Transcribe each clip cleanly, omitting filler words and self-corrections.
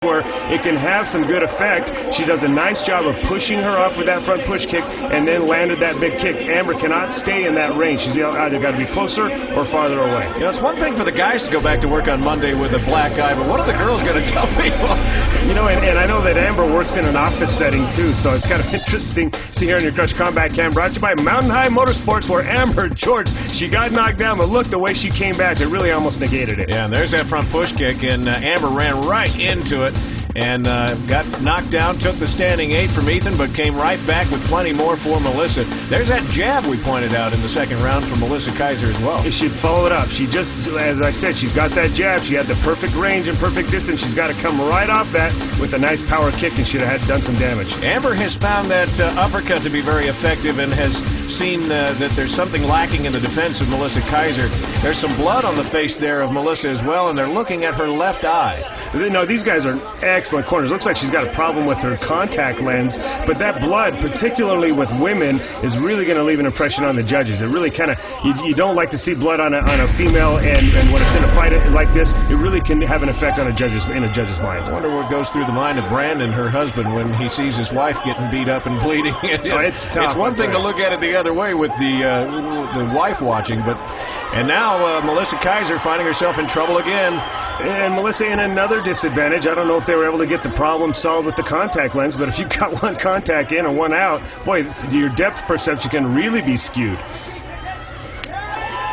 where it can have some good effect. She does a nice job of pushing her up with that front push kick and then landed that big kick. Amber cannot stay in that range. She's either got to be closer or farther away. You know, it's one thing for the guys to go back to work on Monday with a black eye, but what are the girls going to tell people? You know, and I know that Amber works in an office setting too, so it's kind of interesting to see here in your Crush Combat Cam, brought to you by Mountain High Motorsports, where Amber George, she got knocked down, but look, the way she came back, it really almost negated it. Yeah, and there's that front push kick, and Amber ran right into it and got knocked down, took the standing 8 from Ethan, but came right back with plenty more for Melissa. There's that jab we pointed out in the second round from Melissa Kiser as well. She'd follow it up. She just, as I said, she's got that jab. She had the perfect range and perfect distance. She's got to come right off that with a nice power kick, and she'd have done some damage. Amber has found that uppercut to be very effective and has seen that there's something lacking in the defense of Melissa Kiser. There's some blood on the face there of Melissa as well, and they're looking at her left eye. No, these guys are excellent corners. Looks like she's got a problem with her contact lens, but that blood, particularly with women, is really going to leave an impression on the judges. It really kind of, you don't like to see blood on a female, and when it's in a fight like this, it really can have an effect on a judge's mind. I wonder what goes through the mind of Brandon, her husband, when he sees his wife getting beat up and bleeding. It's tough. It's one thing to look at it the other way with the wife watching, but and now Melissa Kiser finding herself in trouble again. And Melissa in another disadvantage. I don't know if they were able to get the problem solved with the contact lens, but if you've got one contact in and one out, boy, your depth perception can really be skewed.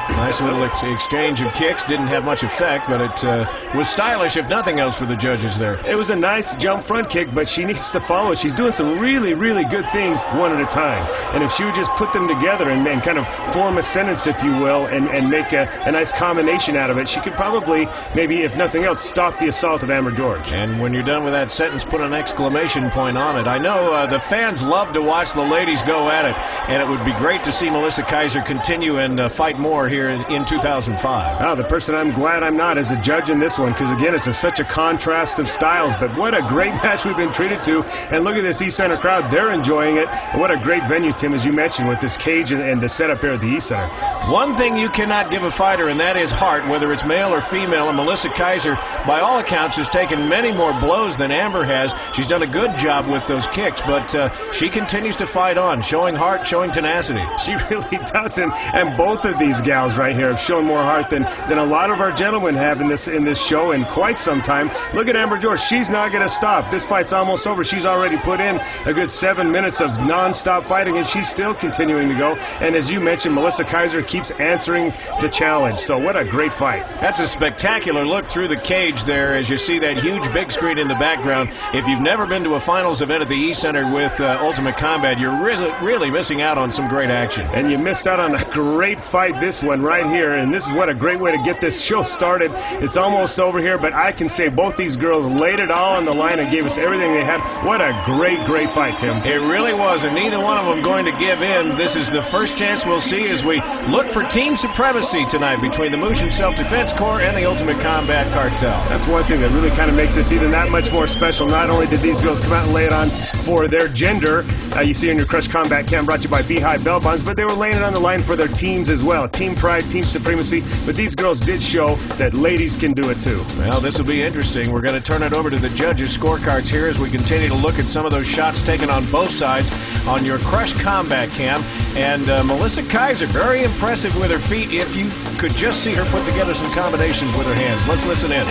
Nice little exchange of kicks. Didn't have much effect, but it was stylish, if nothing else, for the judges there. It was a nice jump front kick, but she needs to follow it. She's doing some really, really good things one at a time. And if she would just put them together and kind of form a sentence, if you will, and make a nice combination out of it, she could probably, maybe, if nothing else, stop the assault of Amber George. And when you're done with that sentence, put an exclamation point on it. I know the fans love to watch the ladies go at it, and it would be great to see Melissa Kiser continue and fight more here in 2005. Oh, the person I'm glad I'm not as a judge in this one, because again, it's such a contrast of styles, but what a great match we've been treated to. And look at this East Center crowd, they're enjoying it. And what a great venue, Tim, as you mentioned, with this cage and the setup here at the East Center. One thing you cannot give a fighter, and that is heart, whether it's male or female, and Melissa Kiser, by all accounts, has taken many more blows than Amber has. She's done a good job with those kicks, but she continues to fight on, showing heart, showing tenacity. She really does, and both of these gals right here have shown more heart than a lot of our gentlemen have in this show in quite some time. Look at Amber George. She's not going to stop. This fight's almost over. She's already put in a good 7 minutes of non-stop fighting, and she's still continuing to go. And as you mentioned, Melissa Kiser keeps answering the challenge. So what a great fight. That's a spectacular look through the cage there as you see that huge big screen in the background. If you've never been to a finals event at the East Center with Ultimate Combat, you're really missing out on some great action. And you missed out on a great fight, this one right here, and this is what a great way to get this show started. It's almost over here, but I can say both these girls laid it all on the line and gave us everything they had. What a great fight, Tim. It really was, and neither one of them going to give in. This is the first chance we'll see as we look for team supremacy tonight between the Mushin Self-Defense Corps and the Ultimate Combat Cartel. That's one thing that really kind of makes this even that much more special. Not only did these girls come out and lay it on for their gender, you see in your Crush Combat Cam, brought to you by Beehive Bell Bonds, but they were laying it on the line for their teams as well. Team pride, team supremacy, but these girls did show that ladies can do it too. Well, this will be interesting. We're going to turn it over to the judges' scorecards here as we continue to look at some of those shots taken on both sides on your Crush Combat Cam. And Melissa Kiser, very impressive with her feet. If you could just see her put together some combinations with her hands. Let's listen in.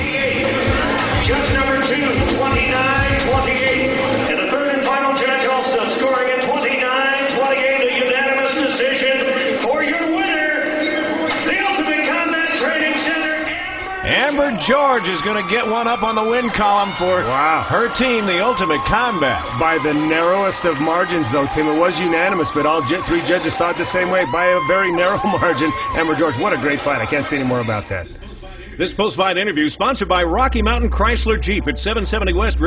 Judge number 2, 29-28. And the third and final judge also scoring at 29-28, a unanimous decision for your winner, the Ultimate Combat Training Center. Amber George is going to get one up on the win column for her team, the Ultimate Combat. By the narrowest of margins, though, Tim. It was unanimous, but all three judges saw it the same way, by a very narrow margin. Amber George, what a great fight. I can't say any more about that. This post-fight interview sponsored by Rocky Mountain Chrysler Jeep at 770 West